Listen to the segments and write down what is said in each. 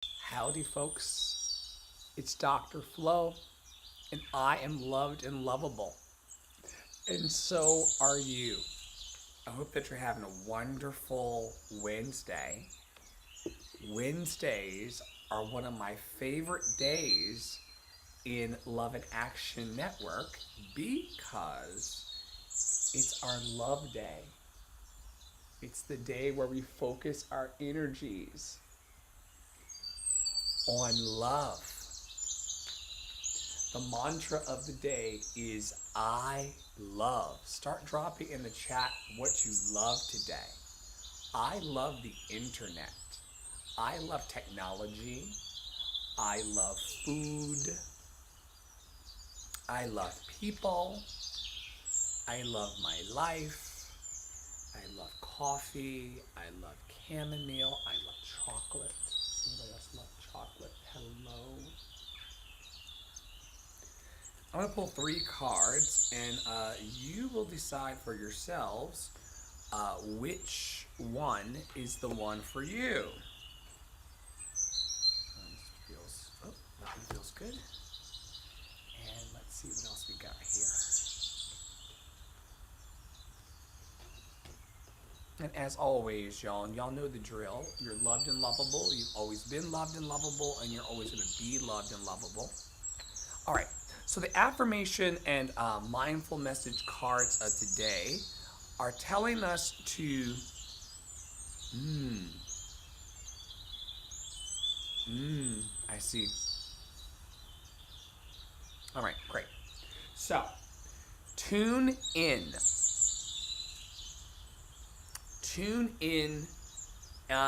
Howdy, folks. It's Dr. Flo, and I am loved and lovable. And so are you. I hope that you're having a wonderful Wednesday. Wednesdays are one of my favorite days in Love and Action Network because it's our love day. It's the day where we focus our energies on love. The mantra of the day is I love. Start dropping in the chat what you love today. I love the internet. I love technology. I love food. I love people. I love my life. I love coffee. I love chamomile. I love chocolate. Anybody else love chocolate? Hello. I'm going to pull 3 cards, and you will decide for yourselves which one is the one for you. That one feels good. And let's see what else we got here. And as always, y'all know the drill. You're loved and lovable. You've always been loved and lovable, and you're always going to be loved and lovable. All right. So the affirmation and mindful message cards of today are telling us to I see. All right, great. So tune in. Tune in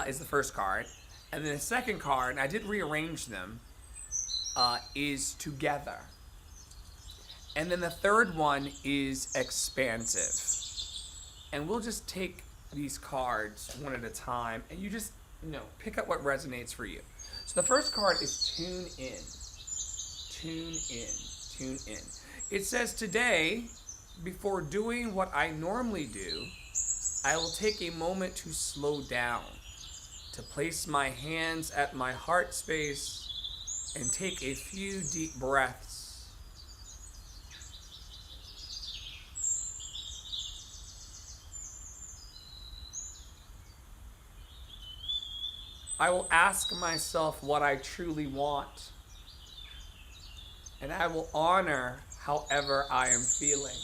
is the first card, and then the second card, and I did rearrange them, is together. And then the third one is expansive. And we'll just take these cards one at a time, and you just, pick up what resonates for you. So the first card is tune in. Tune in. Tune in. It says, today, before doing what I normally do, I will take a moment to slow down, to place my hands at my heart space, and take a few deep breaths. I will ask myself what I truly want, and I will honor however I am feeling.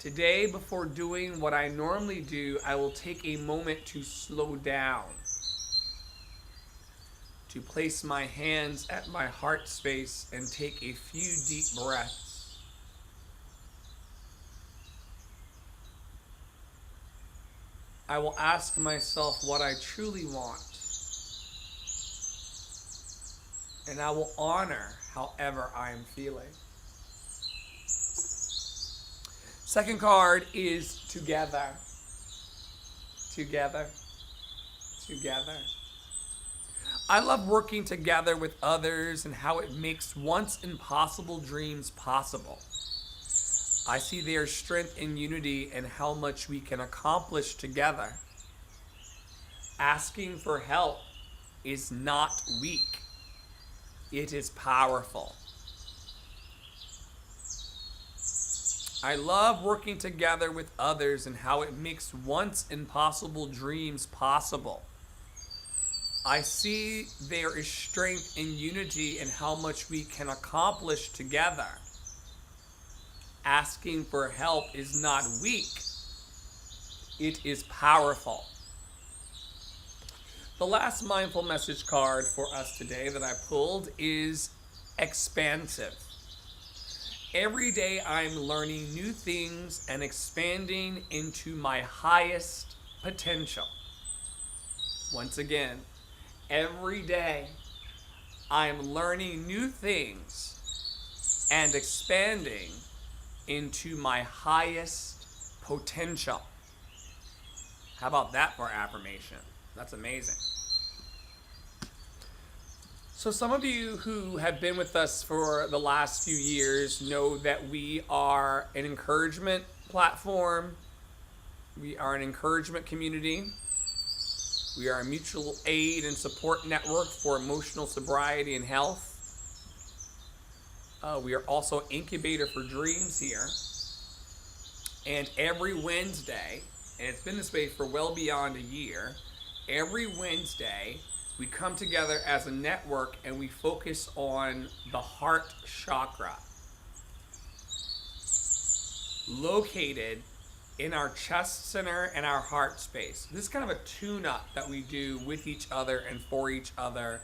Today, before doing what I normally do, I will take a moment to slow down, to place my hands at my heart space and take a few deep breaths. I will ask myself what I truly want, and I will honor however I am feeling. Second card is together. Together. Together. I love working together with others and how it makes once impossible dreams possible. I see their strength in unity and how much we can accomplish together. Asking for help is not weak. It is powerful. I love working together with others and how it makes once impossible dreams possible. I see there is strength in unity and how much we can accomplish together. Asking for help is not weak. It is powerful. The last mindful message card for us today that I pulled is expansive. Every day I'm learning new things and expanding into my highest potential. Once again, every day I'm learning new things and expanding into my highest potential. How about that for affirmation? That's amazing. So some of you who have been with us for the last few years know that we are an encouragement platform. We are an encouragement community. We are a mutual aid and support network for emotional sobriety and health. We are also incubator for dreams here. And every Wednesday, and it's been this way for well beyond a year, every Wednesday we come together as a network and we focus on the heart chakra, located in our chest center and our heart space. This is kind of a tune-up that we do with each other and for each other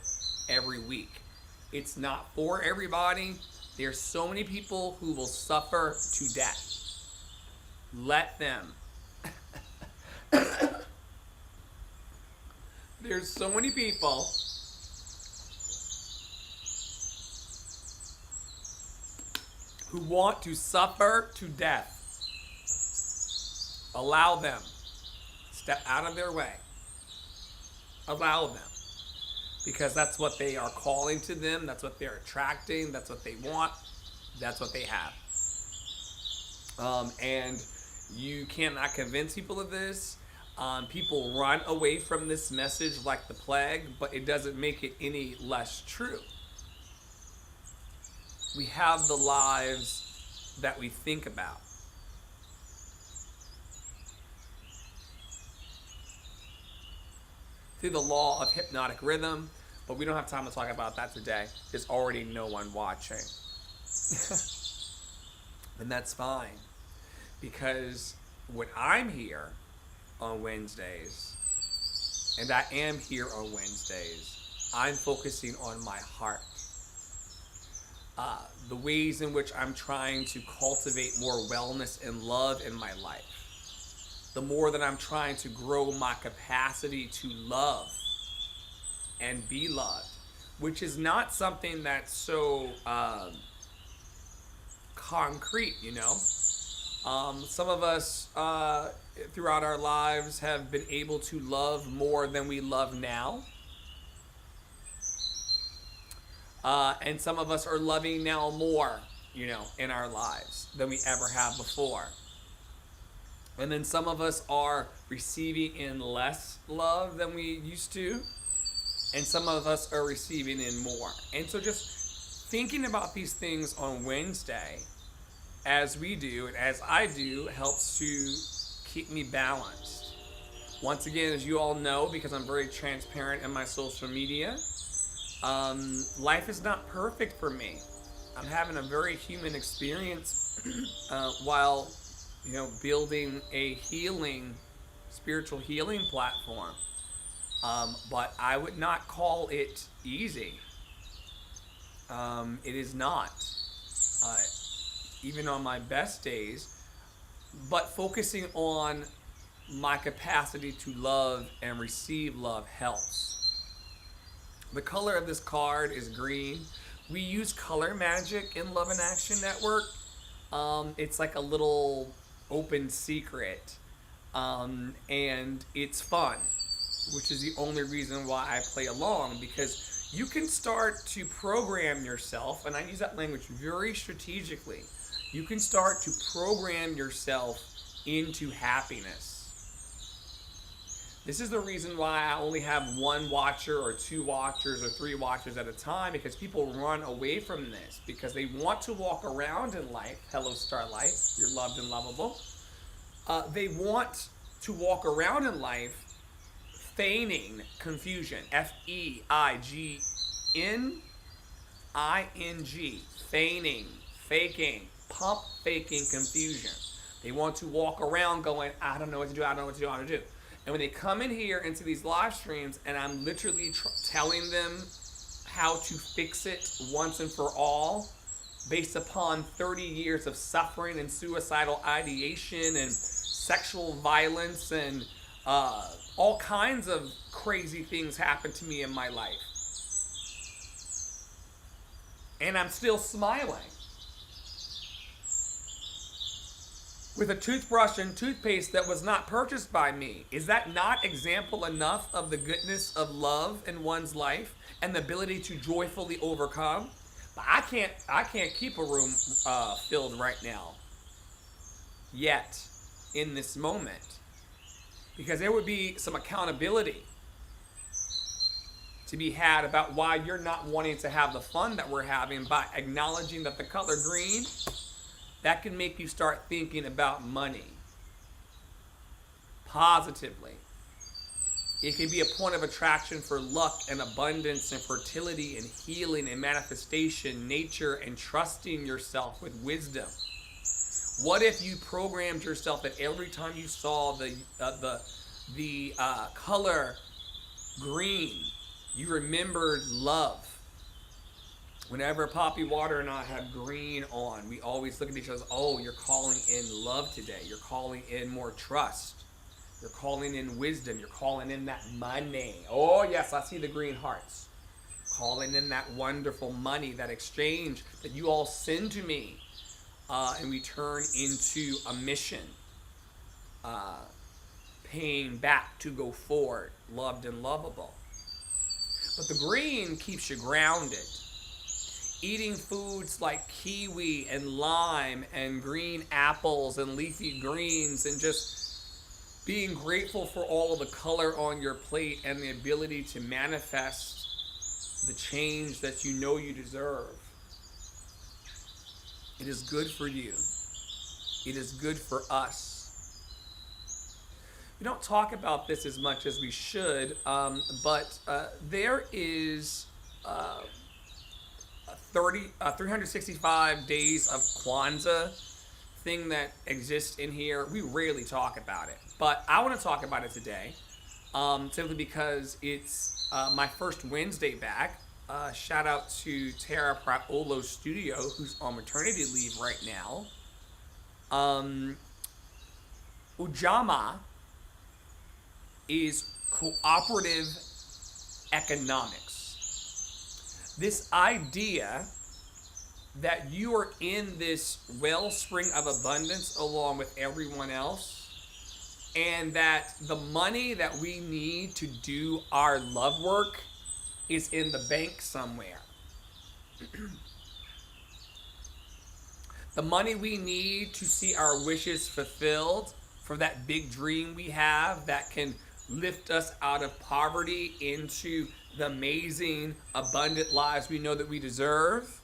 every week. It's not for everybody. There's so many people who will suffer to death. Let them. There's so many people who want to suffer to death. Allow them. Step out of their way. Allow them. Because that's what they are calling to them. That's what they're attracting. That's what they want. That's what they have. And you cannot convince people of this. People run away from this message like the plague, but it doesn't make it any less true. We have the lives that we think about. Through the law of hypnotic rhythm, but we don't have time to talk about that today. There's already no one watching. And that's fine. Because when I'm here on Wednesdays, and I am here on Wednesdays, I'm focusing on my heart. The ways in which I'm trying to cultivate more wellness and love in my life. The more that I'm trying to grow my capacity to love and be loved, which is not something that's so concrete, you know. Some of us throughout our lives have been able to love more than we love now. And some of us are loving now more, you know, in our lives than we ever have before. And then some of us are receiving in less love than we used to. And some of us are receiving in more. And so just thinking about these things on Wednesday, as we do and as I do, helps to keep me balanced. Once again, as you all know, because I'm very transparent in my social media, life is not perfect for me. I'm having a very human experience while, you know, building a spiritual healing platform. But I would not call it easy. It is not. Even on my best days, but focusing on my capacity to love and receive love helps. The color of this card is green. We use color magic in Love in Action Network. It's like a little open secret, and it's fun, which is the only reason why I play along, because you can start to program yourself, and I use that language very strategically. You can start to program yourself into happiness. This is the reason why I only have one watcher or two watchers or three watchers at a time, because people run away from this because they want to walk around in life. Hello, Starlight. You're loved and lovable. They want to walk around in life feigning confusion. Feigning. Feigning. Faking. Pump faking confusion. They want to walk around going, I don't know what to do, I don't know what to do, I don't know what to do. And when they come in here into these live streams and I'm literally telling them how to fix it once and for all, based upon 30 years of suffering and suicidal ideation and sexual violence and all kinds of crazy things happen to me in my life. And I'm still smiling. With a toothbrush and toothpaste that was not purchased by me. Is that not example enough of the goodness of love in one's life and the ability to joyfully overcome? But I can't keep a room filled right now. Yet, in this moment. Because there would be some accountability to be had about why you're not wanting to have the fun that we're having by acknowledging that the color green, that can make you start thinking about money positively. It can be a point of attraction for luck and abundance and fertility and healing and manifestation, nature, and trusting yourself with wisdom. What if you programmed yourself that every time you saw the color green, you remembered love? Whenever Poppy Water and I have green on, we always look at each other. Oh, you're calling in love today. You're calling in more trust. You're calling in wisdom. You're calling in that money. Oh, yes, I see the green hearts. Calling in that wonderful money, that exchange that you all send to me. And we turn into a mission. Paying back to go forward. Loved and lovable. But the green keeps you grounded. Eating foods like kiwi and lime and green apples and leafy greens and just being grateful for all of the color on your plate and the ability to manifest the change that you know you deserve. It is good for you. It is good for us. We don't talk about this as much as we should, but there is 365 days of Kwanzaa thing that exists in here. We rarely talk about it, but I want to talk about it today, simply because it's my first Wednesday back. Shout out to Tara Praolo's studio, who's on maternity leave right now. Ujamaa is cooperative economics. This idea that you are in this wellspring of abundance along with everyone else, and that the money that we need to do our love work is in the bank somewhere. The money we need to see our wishes fulfilled for that big dream we have that can lift us out of poverty into the amazing, abundant lives we know that we deserve.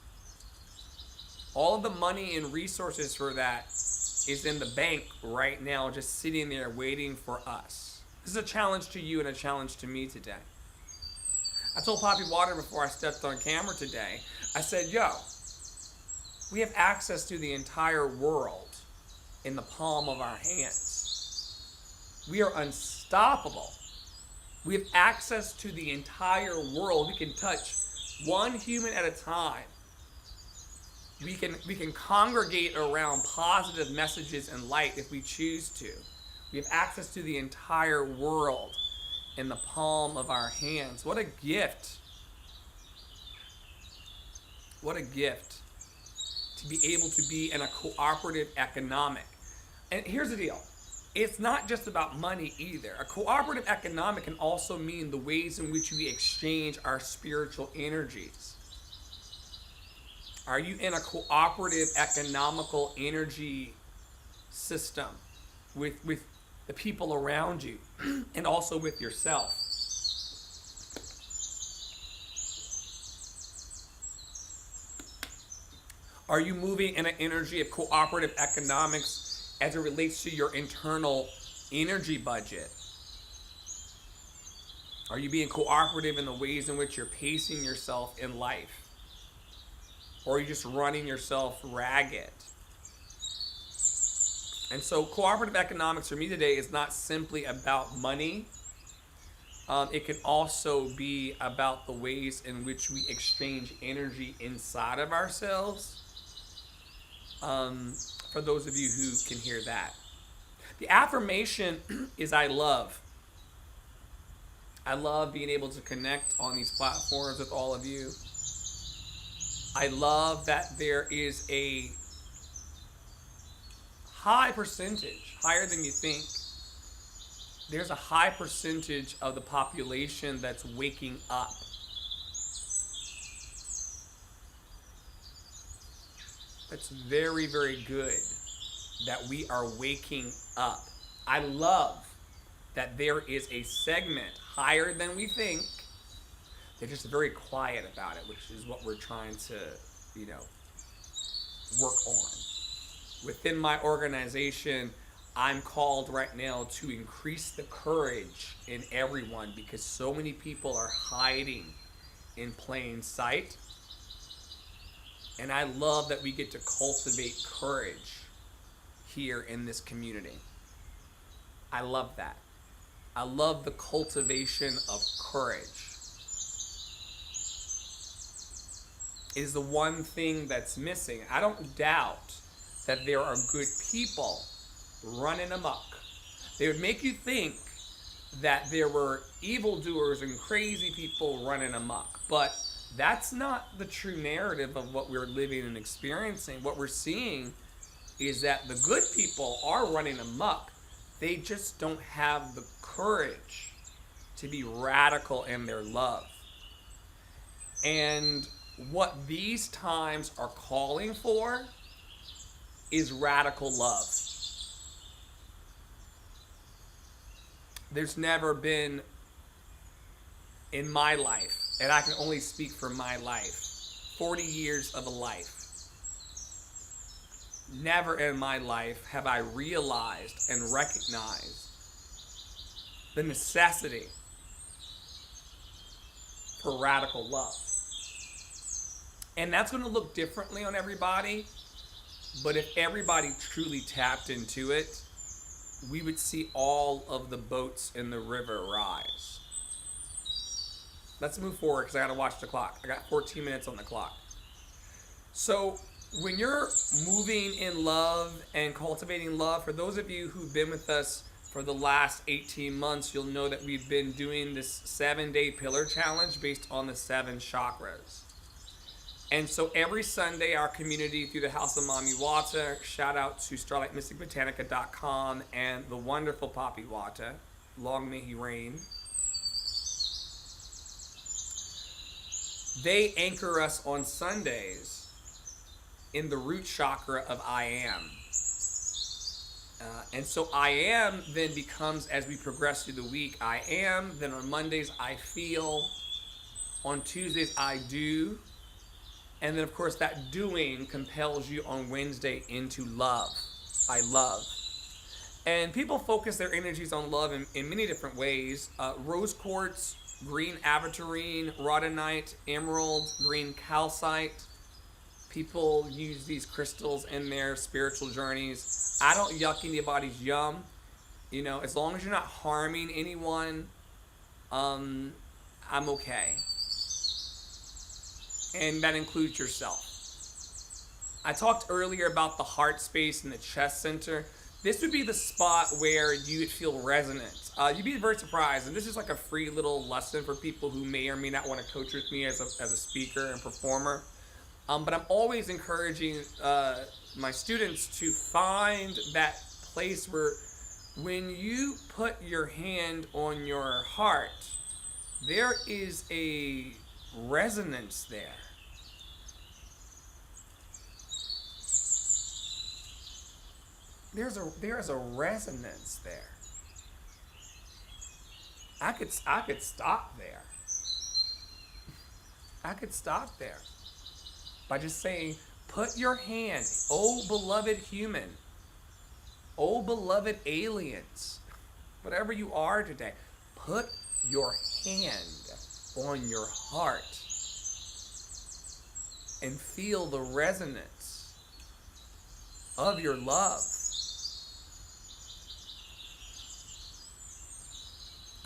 All of the money and resources for that is in the bank right now, just sitting there waiting for us. This is a challenge to you and a challenge to me today. I told Poppy Water before I stepped on camera today, I said, yo, we have access to the entire world in the palm of our hands. We are unstoppable. We have access to the entire world. We can touch one human at a time. We can congregate around positive messages and light if we choose to. We have access to the entire world in the palm of our hands. What a gift. What a gift to be able to be in a cooperative economic. And here's the deal. It's not just about money either. A cooperative economic can also mean the ways in which we exchange our spiritual energies. Are you in a cooperative economical energy system with the people around you and also with yourself? Are you moving in an energy of cooperative economics as it relates to your internal energy budget? Are you being cooperative in the ways in which you're pacing yourself in life? Or are you just running yourself ragged? And so cooperative economics for me today is not simply about money. It can also be about the ways in which we exchange energy inside of ourselves. For those of you who can hear that. The affirmation is I love. I love being able to connect on these platforms with all of you. I love that there is a high percentage, higher than you think. There's a high percentage of the population that's waking up. That's very, very good that we are waking up. I love that there is a segment higher than we think They're just very quiet about it, which is what we're trying to, you know, work on. Within my organization, I'm called right now to increase the courage in everyone because so many people are hiding in plain sight. And I love that we get to cultivate courage here in this community. I love that. I love the cultivation of courage. It is the one thing that's missing. I don't doubt that there are good people running amok. They would make you think that there were evildoers and crazy people running amok, but that's not the true narrative of what we're living and experiencing. What we're seeing is that the good people are running amok. They just don't have the courage to be radical in their love. And what these times are calling for is radical love. There's never been in my life, and I can only speak for my life, 40 years of a life, never in my life have I realized and recognized the necessity for radical love. And that's going to look differently on everybody, but if everybody truly tapped into it, we would see all of the boats in the river rise. Let's move forward because I got to watch the clock. I got 14 minutes on the clock. So when you're moving in love and cultivating love, for those of you who've been with us for the last 18 months, you'll know that we've been doing this 7-day pillar challenge based on the 7 chakras. And so every Sunday, our community through the House of Mommy Wata, shout out to StarlightMysticBotanica.com and the wonderful Poppy Wata, long may he reign. They anchor us on Sundays in the root chakra of I am. And so I am then becomes, as we progress through the week, I am. Then on Mondays, I feel. On Tuesdays, I do. And then, of course, that doing compels you on Wednesday into love. I love. And people focus their energies on love in many different ways. Rose quartz, green aventurine, rhodonite, emerald, green calcite. People use these crystals in their spiritual journeys. I don't yuck anybody's yum. You know, as long as you're not harming anyone, I'm okay. And that includes yourself. I talked earlier about the heart space and the chest center. This would be the spot where you would feel resonance. You'd be very surprised, and this is like a free little lesson for people who may or may not want to coach with me as a speaker and performer. But I'm always encouraging my students to find that place where when you put your hand on your heart, there is a resonance there. There's a resonance there. I could stop there. I could stop there by just saying, put your hand, oh beloved human, oh beloved aliens, whatever you are today, put your hand on your heart and feel the resonance of your love.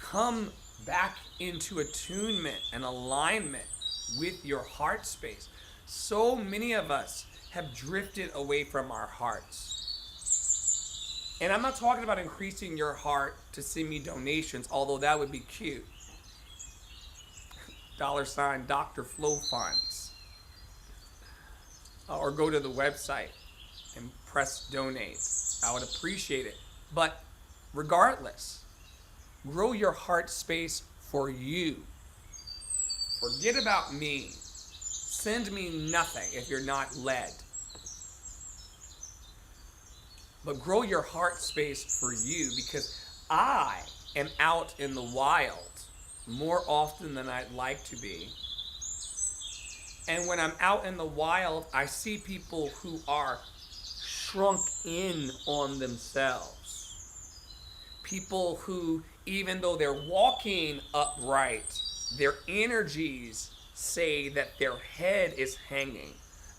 Come back into attunement and alignment with your heart space. So many of us have drifted away from our hearts. And I'm not talking about increasing your heart to send me donations, although that would be cute. $ Dr. Flow Funds. Or go to the website and press donate. I would appreciate it. But regardless, grow your heart space for you. Forget about me. Send me nothing if you're not led. But grow your heart space for you, because I am out in the wild more often than I'd like to be. And when I'm out in the wild, I see people who are shrunk in on themselves. People who, even though they're walking upright, their energies say that their head is hanging.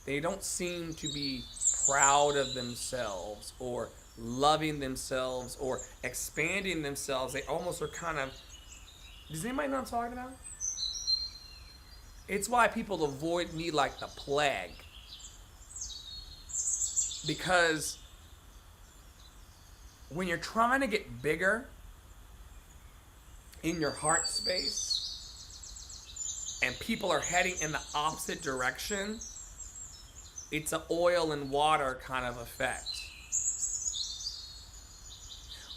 They don't seem to be proud of themselves or loving themselves or expanding themselves. They almost are kind of... Does anybody know what I'm talking about? It's why people avoid me like the plague. Because when you're trying to get bigger in your heart space and people are heading in the opposite direction, it's an oil and water kind of effect.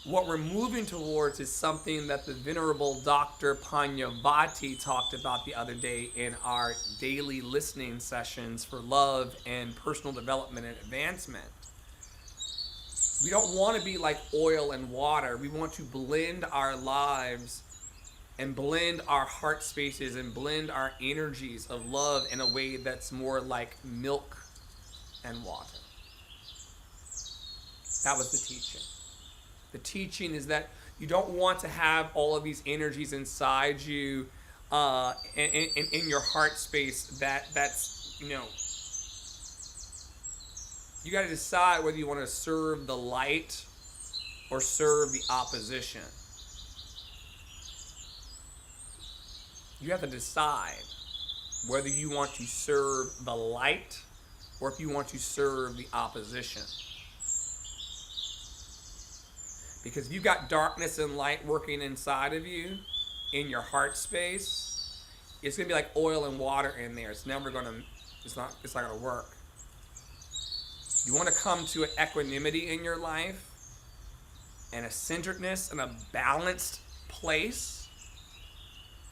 What we're moving towards is something that the Venerable Dr. Panyavati talked about the other day in our daily listening sessions for love and personal development and advancement. We don't want to be like oil and water. We want to blend our lives and blend our heart spaces and blend our energies of love in a way that's more like milk and water. That was the teaching. The teaching is that you don't want to have all of these energies inside you in your heart space that's, you got to decide whether you want to serve the light or serve the opposition. You have to decide whether you want to serve the light or if you want to serve the opposition. Because if you've got darkness and light working inside of you, in your heart space, it's going to be like oil and water in there. It's not going to work. You want to come to an equanimity in your life and a centeredness and a balanced place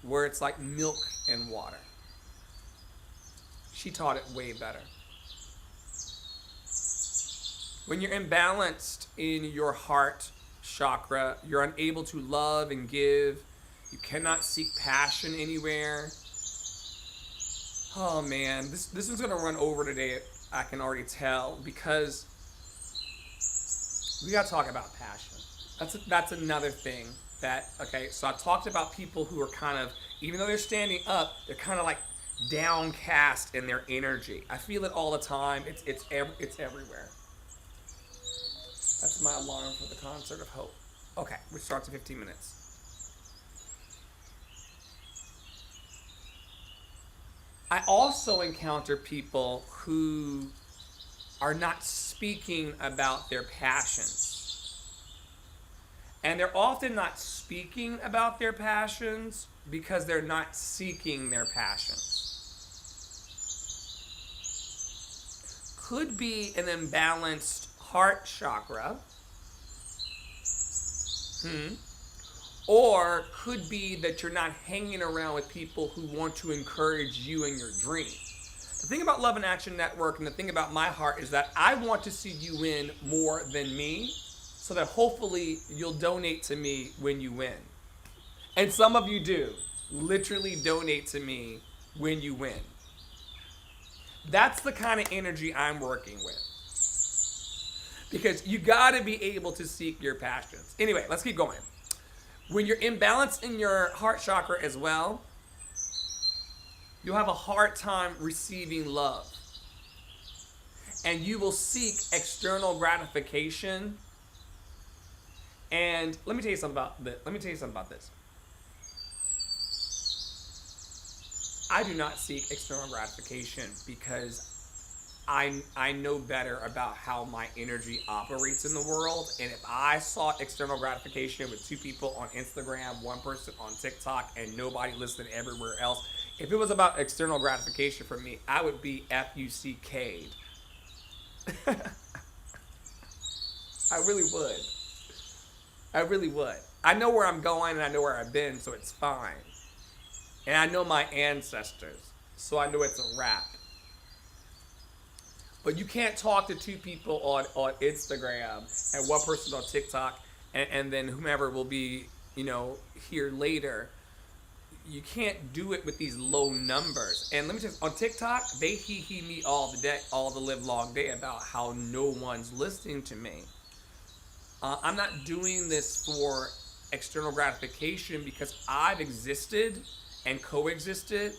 where it's like milk and water. She taught it way better. When you're imbalanced in your heart chakra, you're unable to love and give. You cannot seek passion anywhere. Oh man, this is going to run over today, I can already tell, because we got to talk about passion. That's another thing that, okay, so I talked about people who are kind of, even though they're standing up, they're kind of like downcast in their energy. I feel it all the time. It's everywhere. That's my alarm for the Concert of Hope. Okay, which starts in 15 minutes. I also encounter people who are not speaking about their passions. And they're often not speaking about their passions because they're not seeking their passions. Could be an imbalanced heart chakra, or could be that you're not hanging around with people who want to encourage you in your dream. The thing about Love and Action Network and the thing about my heart is that I want to see you win more than me, so that hopefully you'll donate to me when you win. And some of you do literally donate to me when you win. That's the kind of energy I'm working with. Because you got to be able to seek your passions. Anyway, let's keep going. When you're imbalanced in your heart chakra as well, you'll have a hard time receiving love. And you will seek external gratification. And let me tell you something about this. I do not seek external gratification because I know better about how my energy operates in the world. And if I sought external gratification with 2 people on Instagram, 1 person on TikTok, and nobody listening everywhere else, if it was about external gratification for me, I would be FUCK'd. I really would. I really would. I know where I'm going and I know where I've been, so it's fine. And I know my ancestors, so I know it's a wrap. But you can't talk to 2 people on Instagram and 1 person on TikTok and then whomever will be, here later. you can't do it with these low numbers. And let me just on TikTok, they hee me all the live long day about how no one's listening to me. I'm not doing this for external gratification because I've existed and coexisted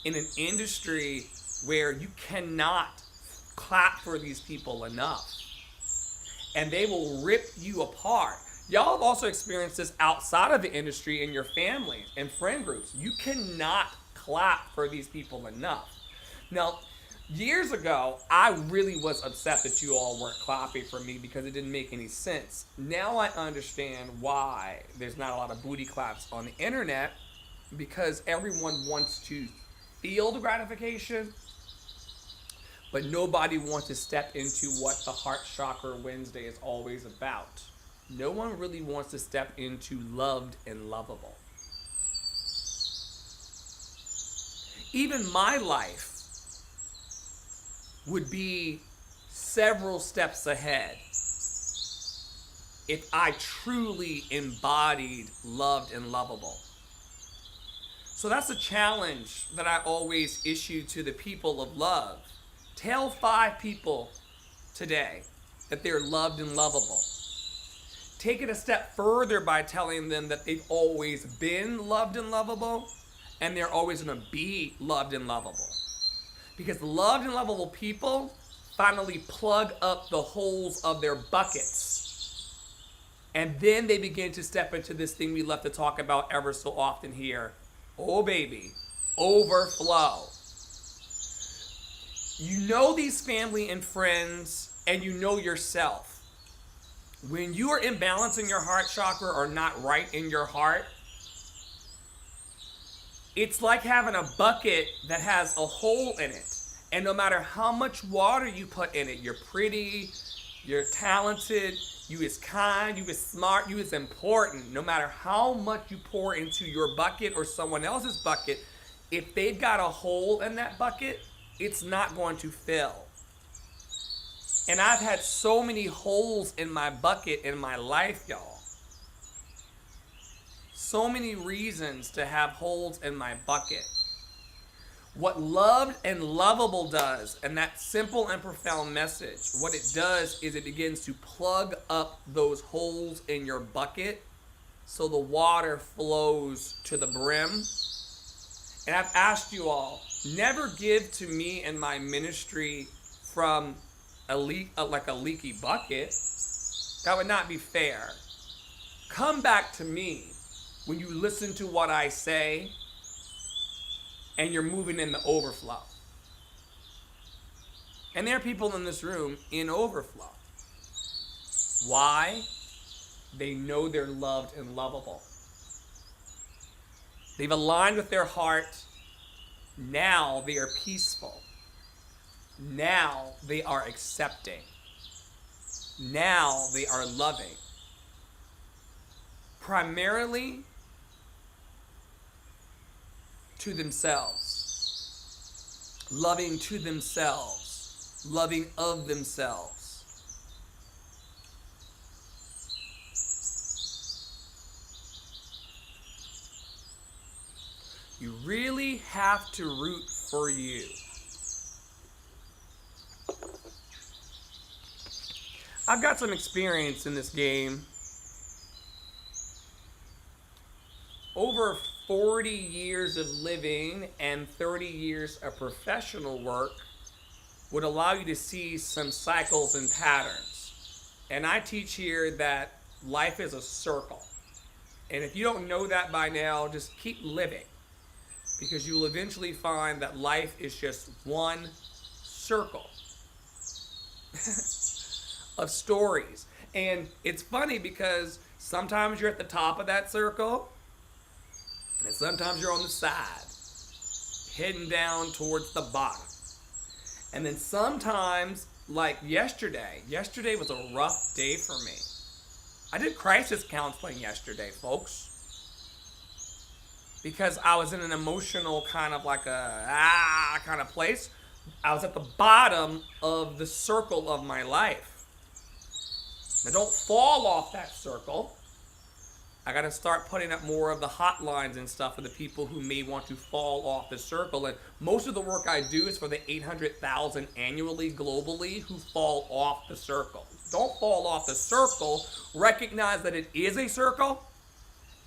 in an industry where you cannot clap for these people enough. And they will rip you apart. Y'all have also experienced this outside of the industry in your families and friend groups. You cannot clap for these people enough. Now, years ago, I really was upset that you all weren't clapping for me because it didn't make any sense. Now I understand why there's not a lot of booty claps on the internet, because everyone wants to feel the gratification, but nobody wants to step into what the Heart Chakra Wednesday is always about. No one really wants to step into loved and lovable. Even my life would be several steps ahead if I truly embodied loved and lovable. So that's a challenge that I always issue to the people of love. Tell 5 people today that they're loved and lovable. Take it a step further by telling them that they've always been loved and lovable, and they're always going to be loved and lovable. Because loved and lovable people finally plug up the holes of their buckets. And then they begin to step into this thing we love to talk about ever so often here. Oh baby, overflow. You know these family and friends, and you know yourself. When you are imbalanced in your heart chakra or not right in your heart, it's like having a bucket that has a hole in it. And no matter how much water you put in it, you're pretty, you're talented, you is kind, you is smart, you is important. No matter how much you pour into your bucket or someone else's bucket, if they've got a hole in that bucket, it's not going to fill. And I've had so many holes in my bucket in my life, y'all. So many reasons to have holes in my bucket. What loved and lovable does, and that simple and profound message, what it does is it begins to plug up those holes in your bucket so the water flows to the brim. And I've asked you all, never give to me and my ministry from like a leaky bucket. That would not be fair. Come back to me when you listen to what I say and you're moving in the overflow. And there are people in this room in overflow. Why? They know they're loved and lovable. They've aligned with their heart. Now they are peaceful. Now they are accepting. Now they are loving. Primarily to themselves. Loving to themselves. Loving of themselves. You really have to root for you. I've got some experience in this game. Over 40 years of living and 30 years of professional work would allow you to see some cycles and patterns. And I teach here that life is a circle. And if you don't know that by now, just keep living. Because you will eventually find that life is just one circle of stories. And it's funny because sometimes you're at the top of that circle, and sometimes you're on the side, heading down towards the bottom. And then sometimes, like yesterday was a rough day for me. I did crisis counseling yesterday, folks. Because I was in an emotional kind of like kind of place. I was at the bottom of the circle of my life. Now don't fall off that circle. I got to start putting up more of the hotlines and stuff for the people who may want to fall off the circle. And most of the work I do is for the 800,000 annually globally who fall off the circle. Don't fall off the circle. Recognize that it is a circle.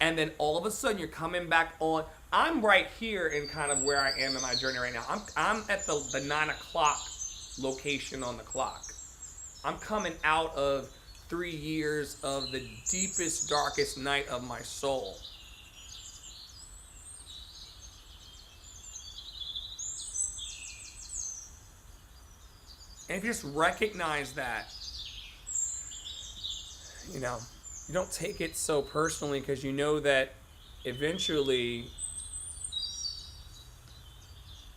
And then all of a sudden you're coming back on. I'm right here in kind of where I am in my journey right now. I'm at the 9 o'clock location on the clock. I'm coming out of 3 years of the deepest, darkest night of my soul. And if you just recognize that, you know, you don't take it so personally because you know that eventually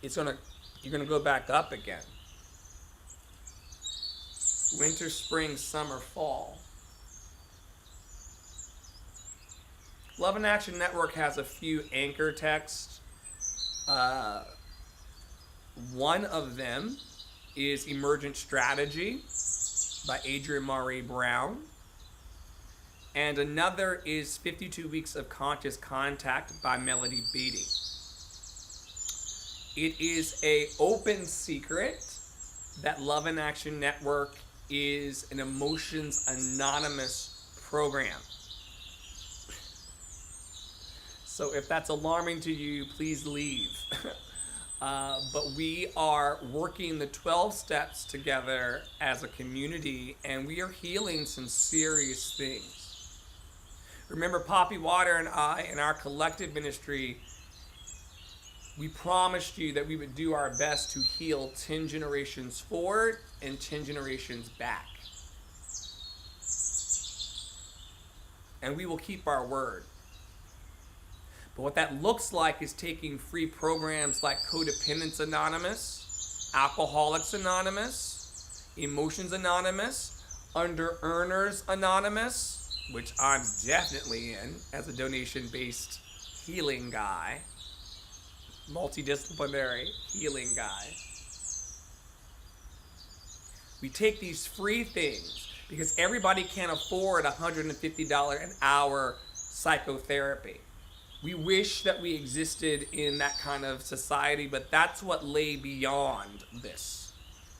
you're gonna go back up again. Winter, spring, summer, fall. Love in Action Network has a few anchor texts. One of them is Emergent Strategy by Adrienne Maree Brown. And another is 52 Weeks of Conscious Contact by Melody Beattie. It is an open secret that Love in Action Network is an Emotions Anonymous program. So if that's alarming to you, please leave. But we are working the 12 steps together as a community, and we are healing some serious things. Remember, Poppy Water and I, in our collective ministry, we promised you that we would do our best to heal 10 generations forward and 10 generations back. And we will keep our word. But what that looks like is taking free programs like Codependence Anonymous, Alcoholics Anonymous, Emotions Anonymous, Under Earners Anonymous, which I'm definitely in as a donation-based healing guy, multidisciplinary healing guy. We take these free things because everybody can't afford $150 an hour psychotherapy. We wish that we existed in that kind of society, but that's what lay beyond this.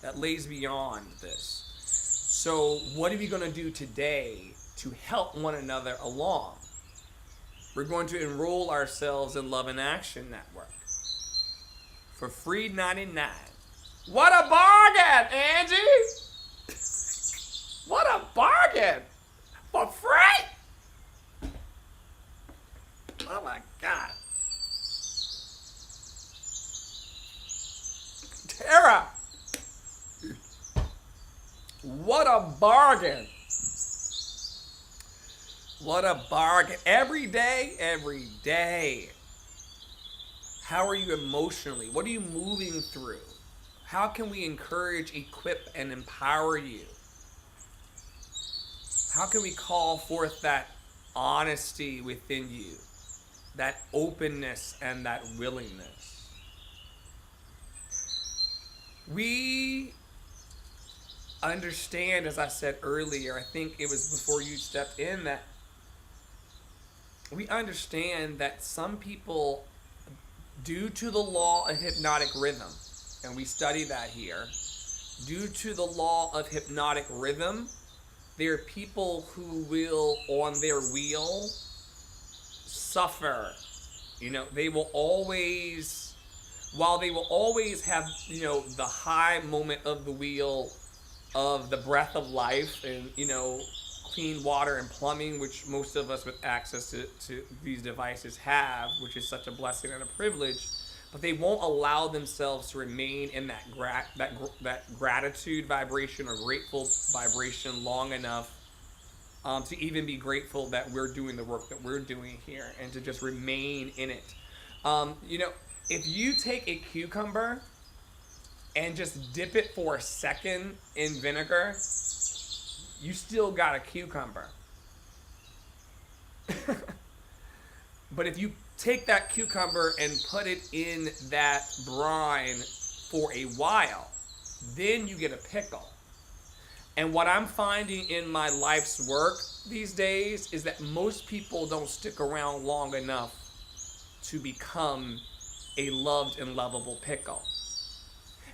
That lays beyond this. So what are we going to do today to help one another along? We're going to enroll ourselves in Love in Action Network for free 99. What a bargain, Angie! What a bargain! For free! Oh my God. Tara! What a bargain! What a bargain. Every day, every day. How are you emotionally? What are you moving through? How can we encourage, equip, and empower you? How can we call forth that honesty within you, that openness and that willingness? We understand, as I said earlier, I think it was before you stepped in, that we understand that some people, due to the law of hypnotic rhythm, and we study that here, due to the law of hypnotic rhythm, there are people who will, on their wheel, suffer. You know, they will always, while they will always have, you know, the high moment of the wheel of the breath of life and, you know, clean water and plumbing, which most of us with access to these devices have, which is such a blessing and a privilege, but they won't allow themselves to remain in that gratitude vibration or grateful vibration long enough to even be grateful that we're doing the work that we're doing here and to just remain in it. You know, if you take a cucumber and just dip it for a second in vinegar, you still got a cucumber. But if you take that cucumber and put it in that brine for a while, then you get a pickle. And what I'm finding in my life's work these days is that most people don't stick around long enough to become a loved and lovable pickle.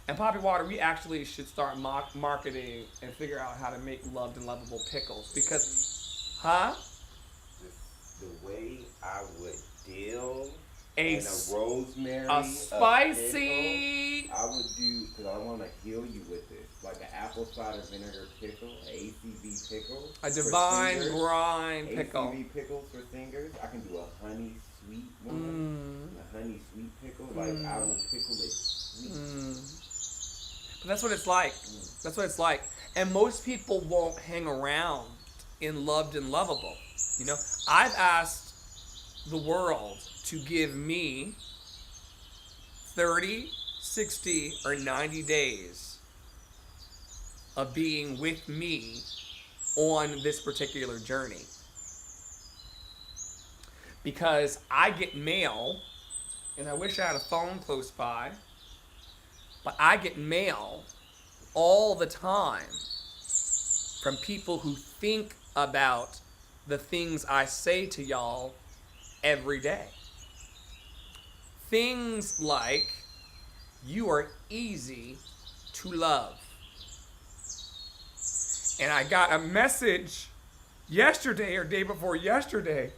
And Poppy Water, we actually should start marketing and figure out how to make loved and lovable pickles. Because, huh? The way I would deal A and a rosemary, a spicy. pickle, I would do, because I want to heal you with this, like an apple cider vinegar pickle, an ACV pickle. A divine singers, grind pickle. ACV pickles for singers. I can do a honey sweet one, a honey sweet pickle. Like I will pickle it sweet. But that's what it's like. That's what it's like. And most people won't hang around in loved and lovable. You know, I've asked the world to give me 30, 60, or 90 days of being with me on this particular journey. Because I get mail, and I wish I had a phone close by, but I get mail all the time from people who think about the things I say to y'all every day. Things like, you are easy to love. And I got a message yesterday or day before yesterday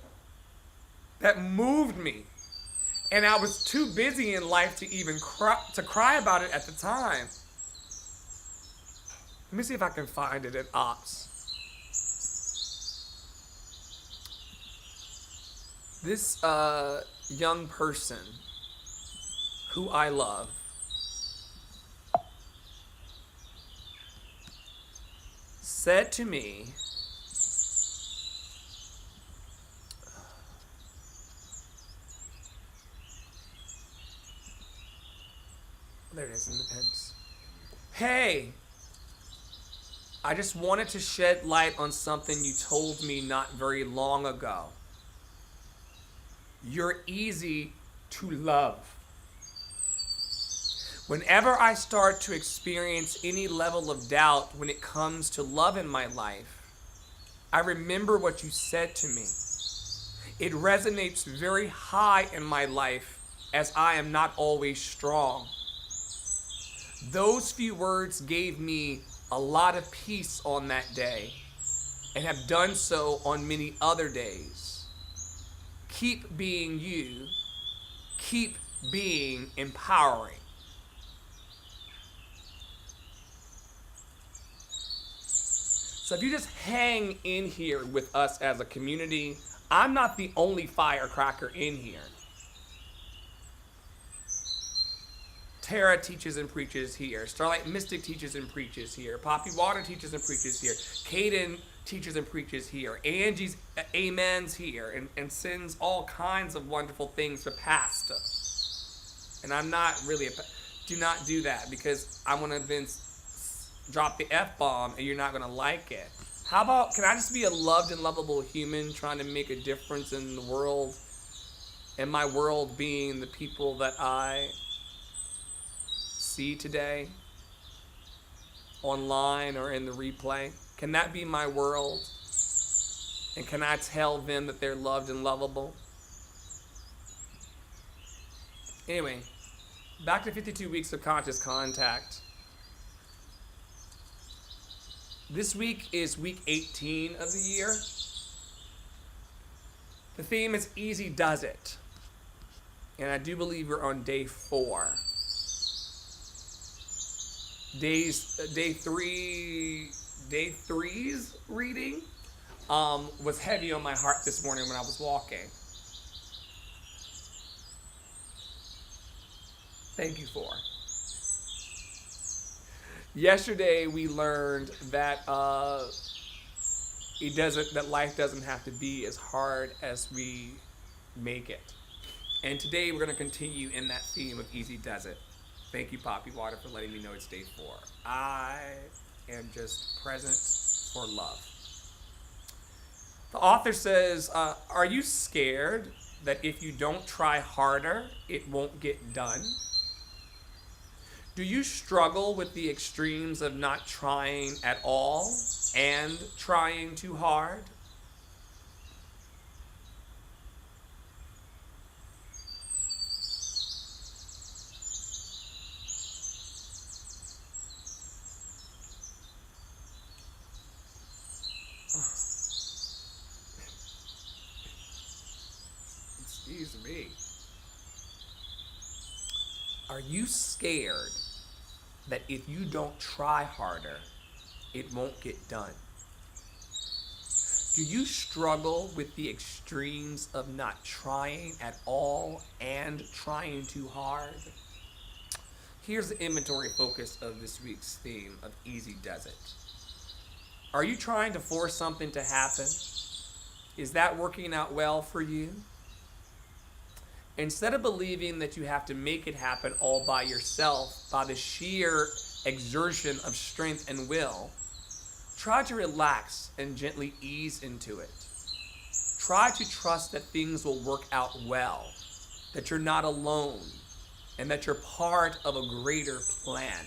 that moved me. And I was too busy in life to even cry about it at the time. Let me see if I can find it at Ops. This young person who I love said to me, there it is in the pens. Hey, I just wanted to shed light on something you told me not very long ago. You're easy to love. Whenever I start to experience any level of doubt when it comes to love in my life, I remember what you said to me. It resonates very high in my life as I am not always strong. Those few words gave me a lot of peace on that day and have done so on many other days. Keep being you. Keep being empowering. So if you just hang in here with us as a community, I'm not the only firecracker in here. Tara teaches and preaches here. Starlight Mystic teaches and preaches here. Poppy Water teaches and preaches here. Kaden teaches and preaches here. Angie's amens here and sends all kinds of wonderful things to Pastor. And I'm not really do not do that because I'm going to then drop the F-bomb and you're not going to like it. How about, can I just be a loved and lovable human trying to make a difference in the world? And my world being the people that I see today, online or in the replay? Can that be my world? And can I tell them that they're loved and lovable? Anyway, back to 52 weeks of conscious contact. This week is week 18 of the year. The theme is Easy Does It. And I do believe we're on day 4. Day three's reading was heavy on my heart this morning when I was walking. Thank you for. Yesterday we learned that that life doesn't have to be as hard as we make it. And today we're going to continue in that theme of Easy Does It. Thank you, Poppy Water, for letting me know it's day 4. I am just present for love. The author says, are you scared that if you don't try harder, it won't get done? Do you struggle with the extremes of not trying at all and trying too hard? Excuse me. Are you scared that if you don't try harder, it won't get done? Do you struggle with the extremes of not trying at all and trying too hard? Here's the inventory focus of this week's theme of Easy Does It. Are you trying to force something to happen? Is that working out well for you? Instead of believing that you have to make it happen all by yourself, by the sheer exertion of strength and will, try to relax and gently ease into it. Try to trust that things will work out well, that you're not alone, and that you're part of a greater plan.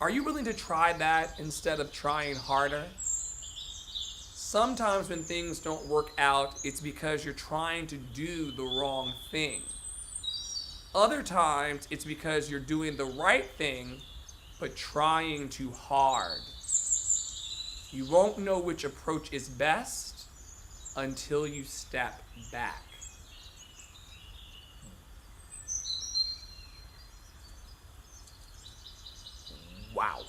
Are you willing to try that instead of trying harder? Sometimes when things don't work out, it's because you're trying to do the wrong thing. Other times, it's because you're doing the right thing, but trying too hard. You won't know which approach is best until you step back. Wow.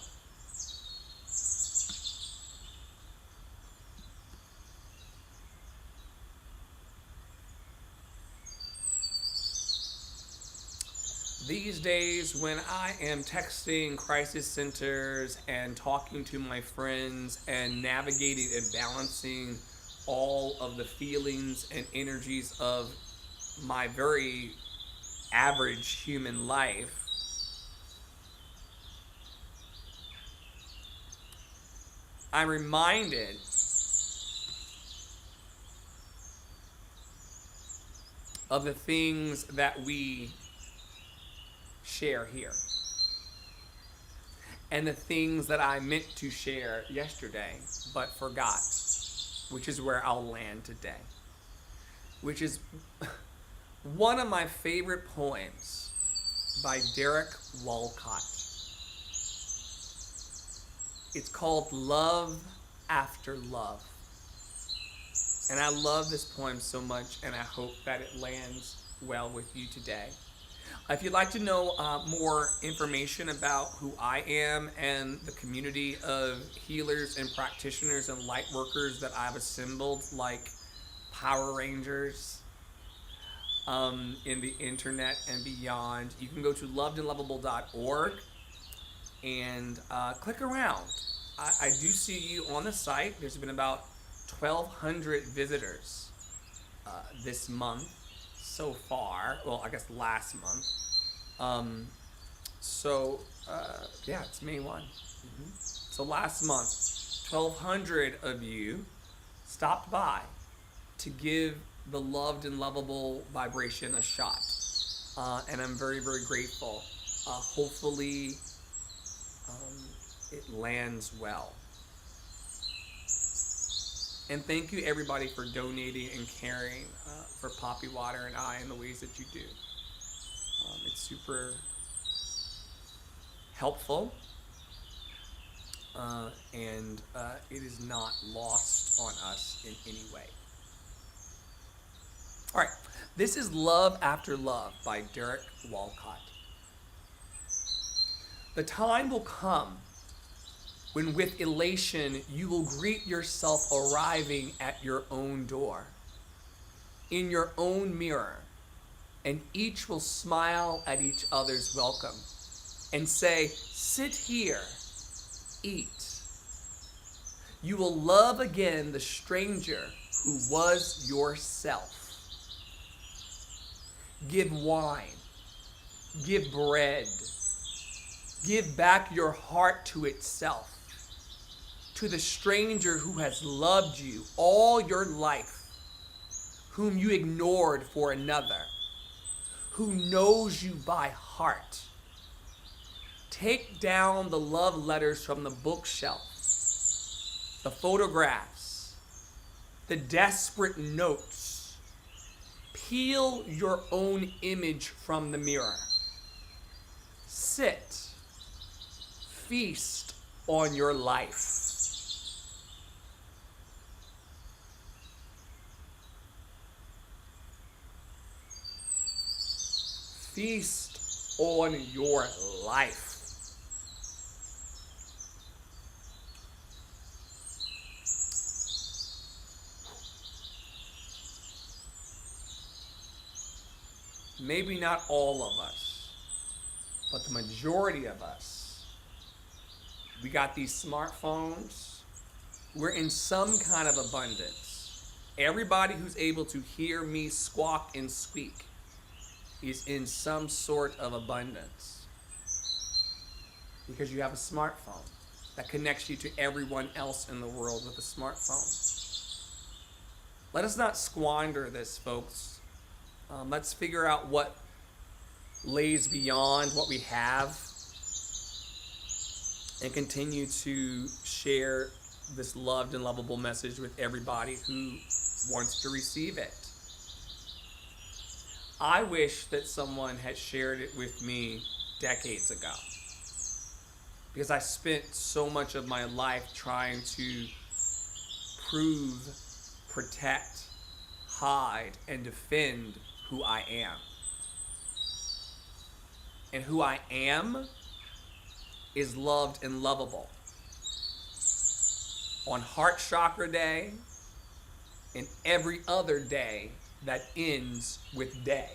These days, when I am texting crisis centers and talking to my friends and navigating and balancing all of the feelings and energies of my very average human life, I'm reminded of the things that we share here and the things that I meant to share yesterday but forgot, which is where I'll land today, which is one of my favorite poems by Derek Walcott. It's called Love After Love. And I love this poem so much, and I hope that it lands well with you today. If you'd like to know more information about who I am and the community of healers and practitioners and light workers that I've assembled like Power Rangers in the internet and beyond, you can go to lovedandlovable.org and click around. I do see you on the site. There's been about 1,200 visitors this month so far. Well, I guess last month. Yeah, it's May 1. So last month, 1,200 of you stopped by to give the loved and lovable vibration a shot. And I'm very, very grateful. Hopefully, it lands well. And thank you everybody for donating and caring for Poppy Water and I in the ways that you do. It's super helpful, and it is not lost on us in any way. All right, this is Love After Love by Derek Walcott. The time will come when with elation you will greet yourself arriving at your own door, in your own mirror, and each will smile at each other's welcome and say, "Sit here, eat." You will love again the stranger who was yourself. Give wine, give bread, give back your heart to itself, to the stranger who has loved you all your life, whom you ignored for another, who knows you by heart, Take down the love letters from the bookshelf, the photographs, the desperate notes. Peel your own image from the mirror. Sit. Feast on your life. Feast on your life. Maybe not all of us, but the majority of us, we got these smartphones. We're in some kind of abundance. Everybody who's able to hear me squawk and squeak is in some sort of abundance. Because you have a smartphone that connects you to everyone else in the world with a smartphone. Let us not squander this, folks. Let's figure out what lays beyond what we have and continue to share this loved and lovable message with everybody who wants to receive it. I wish that someone had shared it with me decades ago, because I spent so much of my life trying to prove, protect, hide, and defend who I am. And who I am is loved and lovable. On Heart Chakra Day and every other day that ends with day.